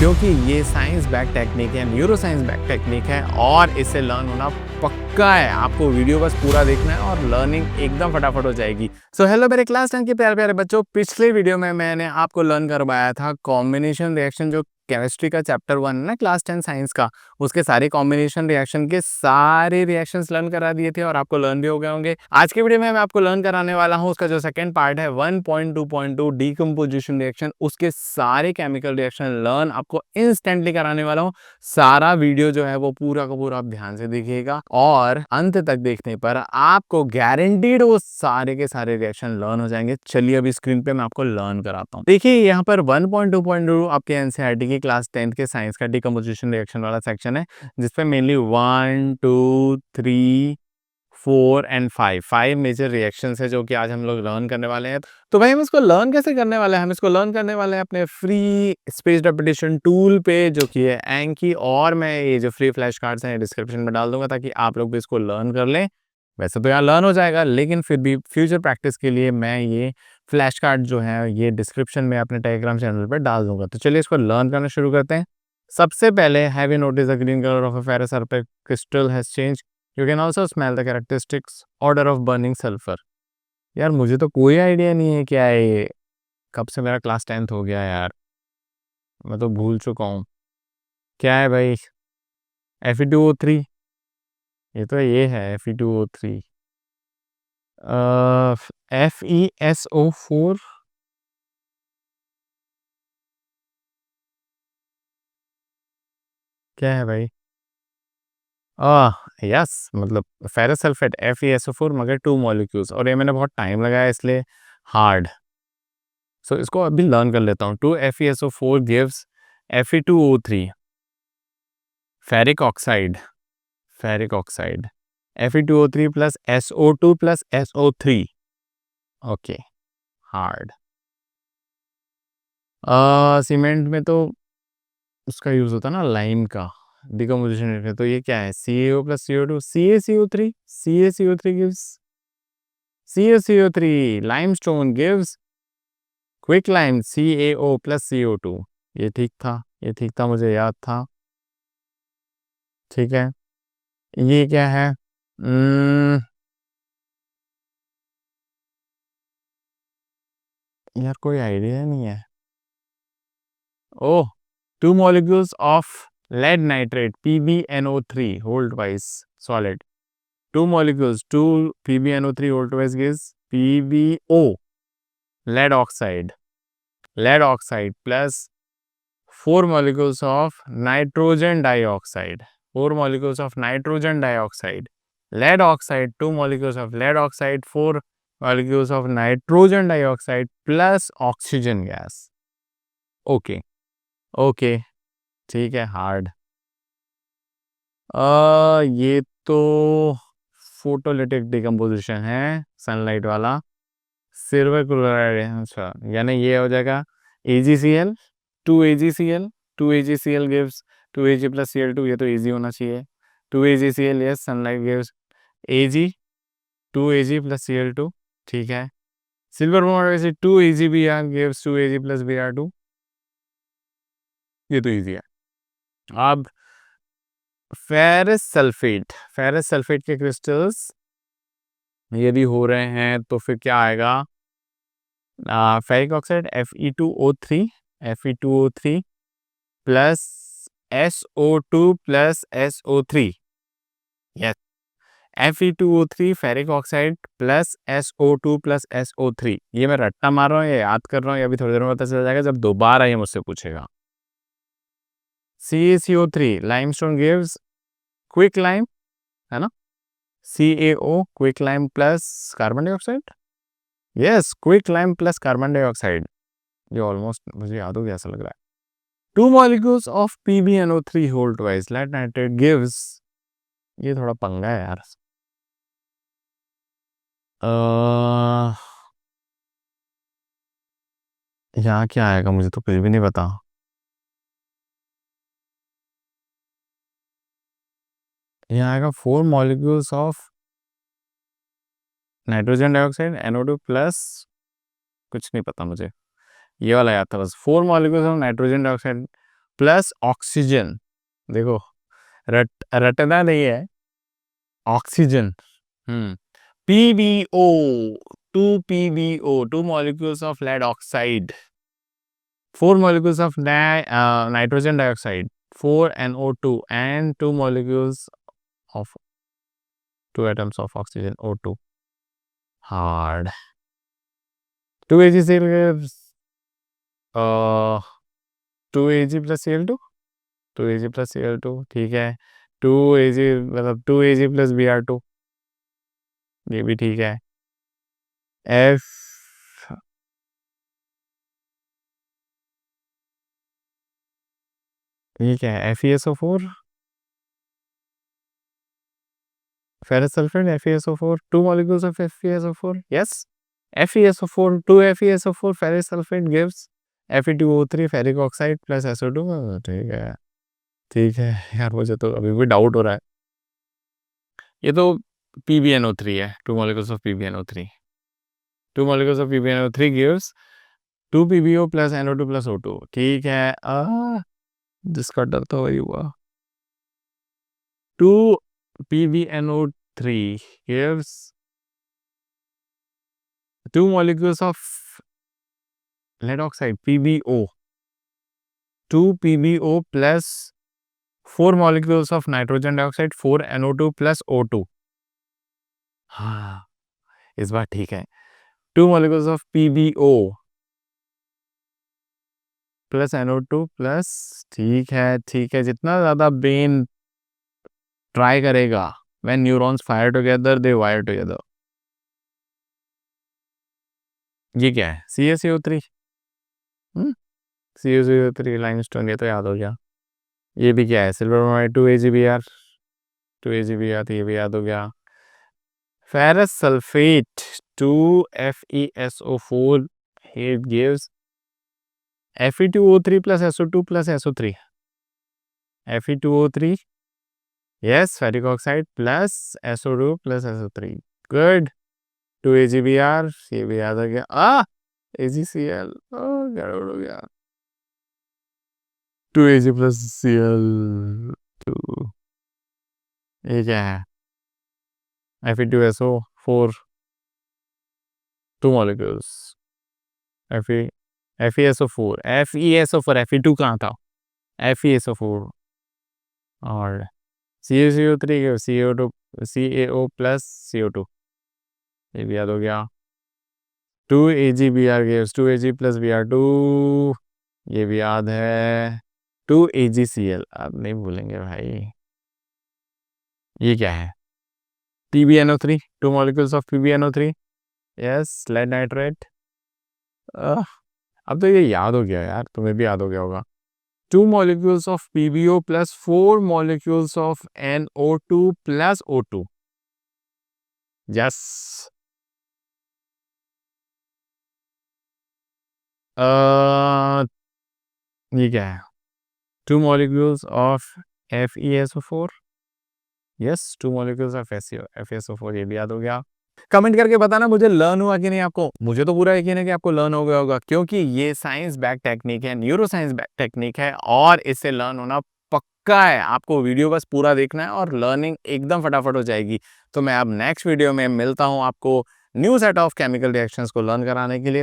क्योंकि ये science back technique है, न्यूरो साइंस बैक टेक्निक है और इसे लर्न होना पक्का है। आपको वीडियो बस पूरा देखना है और लर्निंग एकदम फटाफट हो जाएगी। सो हेलो मेरे क्लास 10 के प्यारे प्यारे बच्चों, पिछले वीडियो में मैंने आपको लर्न करवाया था कॉम्बिनेशन रिएक्शन, जो केमिस्ट्री का चैप्टर 1 है ना क्लास 10 साइंस का, उसके सारे कॉम्बिनेशन रिएक्शन के सारे रिएक्शंस लर्न करा दिए थे और आपको लर्न भी हो गए होंगे। आज के वीडियो में मैं आपको लर्न कराने वाला हूँ उसका जो सेकंड पार्ट है 1.2.2 डीकम्पोजिशन रिएक्शन, उसके सारे केमिकल रिएक्शन लर्न आपको इंस्टेंटली कराने वाला हूँ। सारा वीडियो जो है वो पूरा का पूरा आप ध्यान से देखिएगा और अंत तक देखने पर आपको गारंटीड वो सारे के सारे रिएक्शन लर्न हो जाएंगे। चलिए अभी स्क्रीन पे मैं आपको लर्न कराता हूँ। देखिए यहाँ पर 1.2.2 आपके एनसीईआरटी की क्लास 10 के साइंस का डीकम्पोजिशन रिएक्शन वाला सेक्शन है, जिसपे मेनली 1 2 3 4 एंड 5 मेजर रिएक्शंस है जो कि आज हम लोग लर्न करने वाले हैं। तो भाई हम इसको लर्न कैसे करने वाले हैं? हम इसको लर्न करने वाले हैं अपने फ्री स्पेस रेपिटेशन टूल पे, जो कि है एंकी, और मैं ये जो फ्री फ्लैश कार्ड्स हैं डिस्क्रिप्शन में डाल दूंगा ताकि आप लोग भी इसको लर्न कर लें। वैसे तो यहाँ लर्न हो जाएगा, लेकिन फिर भी फ्यूचर प्रैक्टिस के लिए मैं ये फ्लैश कार्ड जो है ये डिस्क्रिप्शन में अपने टेलीग्राम चैनल पर डाल दूंगा। तो चलिए इसको लर्न करना शुरू करते हैं। सबसे पहले have you notice the green colour of a ferrous surface crystal has change. You can also smell the characteristics order of burning sulfur। यार मुझे तो कोई आइडिया नहीं है क्या है ये, कब से मेरा क्लास 10th हो गया यार, मैं तो भूल चुका हूँ। क्या है भाई? Fe2O3, ये तो ये है Fe2O3। FeSO4, क्या है भाई? यस, मतलब फेरस सल्फेट FeSO4 मगर 2 मॉलिक्यूल्स, और ये मैंने बहुत टाइम लगाया इसलिए हार्ड। सो इसको अभी लर्न कर लेता हूँ। 2 FeSO4 gives Fe2O3 ferric oxide, ferric oxide Fe2O3 plus SO2 plus SO3। Okay, hard. Cement में तो उसका यूज होता है ना, लाइम का डिकम्पोजिशन में। तो ये क्या है? CaO plus CO2, CaCO3, CaCO3 gives CaCO3। Limestone gives quick lime CaO plus CO2। ये ठीक था, ये ठीक था, मुझे याद था। ठीक है, ये क्या है? यार कोई आइडिया नहीं है। ओह, 2 molecules of lead nitrate PbNO3 whole twice solid. 2 molecules, 2 PbNO3 whole twice gives PbO, lead oxide. Lead oxide plus 4 molecules of nitrogen dioxide. 4 molecules of nitrogen dioxide. Lead oxide, 2 molecules of lead oxide, 4 molecules of nitrogen dioxide plus oxygen gas. Okay okay, ठीक है, hard. ये तो photolytic decomposition है, sunlight वाला। Silver chloride, अच्छा, यानी ये हो जाएगा AgCl, 2AgCl, 2AgCl gives 2Ag plus Cl2। ये तो इजी होना चाहिए। 2AgCl, yes, sunlight gives Ag, 2Ag plus Cl2। ठीक है, सिल्वर ब्रोमाइड वैसे 2AgBr gives 2Ag plus Br2। ये तो इजी है। अब फेरस सल्फेट, फेरस सल्फेट के क्रिस्टल्स यदि हो रहे हैं तो फिर क्या आएगा? Ferric oxide Fe2O3, Fe2O3 plus SO2 plus SO3। Yes, Fe2O3 ferric oxide plus SO2 plus SO3। ये मैं रट्टा मार रहा हूँ या याद कर रहा हूँ, ये अभी थोड़ी देर में पता चल जाएगा जब दोबारा ये मुझसे पूछेगा। CaCO3, limestone gives quick lime, है ना? CaO, quick lime plus carbon dioxide. Yes, quick lime plus carbon dioxide. ये ऑलमोस्ट मुझे याद हो गया ऐसा लग रहा है। 2 molecules of PbNO3 whole twice, lead nitrate gives, ये थोड़ा पंगा है यार। यहाँ क्या आएगा मुझे तो फिर भी नहीं पता। यहाँ आएगा 4 molecules of nitrogen dioxide NO2 plus, कुछ नहीं पता मुझे, ये वाला याद था बस। 4 molecules of nitrogen dioxide plus oxygen, देखो रटना नहीं है, oxygen, PbO, 2 PbO, 2 molecules of lead oxide, 4 molecules of nitrogen dioxide, 4NO2, and 2 molecules of 2 atoms of oxygen, O2. Hard. 2Ag gives 2Ag plus Cl2, 2Ag plus Cl2, ठीक है। 2Ag मतलब 2Ag plus Br2, ये भी ठीक है। F ये क्या है? FeSO4, ferrous sulfate, FeSO4, 2 molecules of FeSO4, yes, FeSO4, 2FeSO4 ferrous sulfate gives Fe2O3 ferric oxide plus SO2, ठीक है यार, मुझे तो अभी भी डाउट हो रहा है। ये तो PbNO3 है, 2 molecules of PbNO3, 2 molecules of PbNO3 gives 2 PbO plus NO2 plus O2, ठीक है। जिसका डर था वही हुआ। 2 PbNO3 gives 2 molecules of lead oxide, PbO, 2 PbO plus 4 molecules of nitrogen dioxide, 4NO2 plus O2। हाँ, इस बार ठीक है। 2 molecules of PbO plus NO2 plus, ठीक है, जितना ज़्यादा ब्रेन ट्राई करेगा, when neurons fire together, they wire together। ये क्या है? CaCO3, CaCO3 लाइमस्टोन, ये तो याद हो गया। ये भी क्या है? सिल्वर ब्रोमाइड, 2AgBr, 2AgBr, तो ये भी याद हो गया। Ferrous sulphate, 2FeSO4, it gives Fe2O3 plus SO2 plus SO3, Fe2O3, yes, ferric oxide plus SO2 plus SO3, good। 2AgBr, ये भी याद हो गया। AgCl, गड़बड़ हो गया। 2Ag plus Cl2, ये क्या है? Fe2SO4, 2 molecules, FeSO4, Fe2 कहाँ था? FeSO4 और CaCO3 CO2, CaO plus CO2, ये भी याद हो गया। 2AgBr gives 2Ag plus Br2, ये भी याद है। 2AgCl, अब नहीं भूलेंगे भाई। ये क्या है? PbNO3, 2 molecules of PbNO3, yes, lead nitrate। अब तो ये याद हो गया यार, तुम्हें भी याद हो गया होगा। 2 molecules of PbO plus 4 molecules of NO2 plus O2, yes। ये क्या है? 2 molecules of FeSO4, yes, 2 molecules of FeSO4, ये भी याद हो गया। कमेंट करके बताना मुझे लर्न हुआ कि नहीं आपको। मुझे तो पूरा यकीन है कि आपको लर्न हो गया होगा, क्योंकि ये साइंस बैक टेक्निक है, न्यूरो साइंस बैक टेक्निक है, और इससे लर्न होना पक्का है। आपको वीडियो बस पूरा देखना है और लर्निंग एकदम फटाफट हो जाएगी। तो मैं अब नेक्स्ट वीडियो में मिलता हूँ आपको new set of chemical reactions को लर्न कराने के लिए।